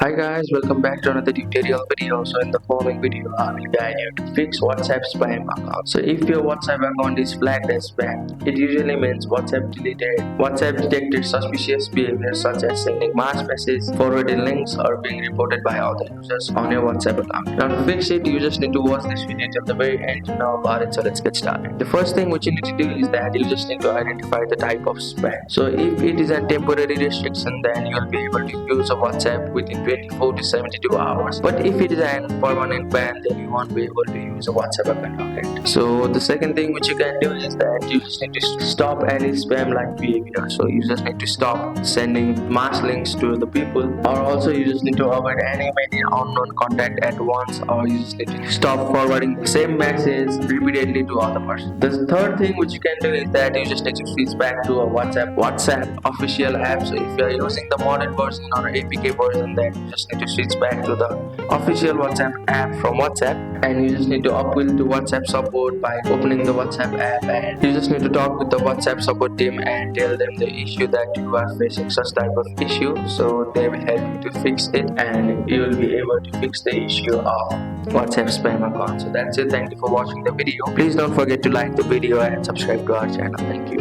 Hi guys, welcome back to another tutorial video. So in the following video, I will guide you to fix WhatsApp spam account. So if your WhatsApp account is flagged as spam, it usually means WhatsApp detected suspicious behavior such as sending mass messages, forwarding links, or being reported by other users on your WhatsApp account. Now to fix it, you just need to watch this video till the very end to know about it. So let's get started. The first thing which you need to do is that you just need to identify the type of spam. So if it is a temporary restriction, then you'll be able to use a WhatsApp within 24 to 72 hours. But if it is an permanent ban, then you won't be able to use a WhatsApp account on it. So the second thing which you can do is that you just need to stop any spam like behavior. So you just need to stop sending mass links to the people, or also you just need to avoid any many unknown contact at once, or you just need to stop forwarding the same message repeatedly to other person. The third thing which you can do is that you just need to switch back to a WhatsApp official app. So if you are using the modern version or APK version, then you just need to switch back to the official WhatsApp app from WhatsApp, and you just need to appeal to WhatsApp support by opening the WhatsApp app, and you just need to talk with the WhatsApp support team and tell them the issue that you are facing such type of issue, so they will help you to fix it and you will be able to fix the issue of WhatsApp spam account. So that's it. Thank you for watching the video. Please don't forget to like the video and subscribe to our channel. Thank you.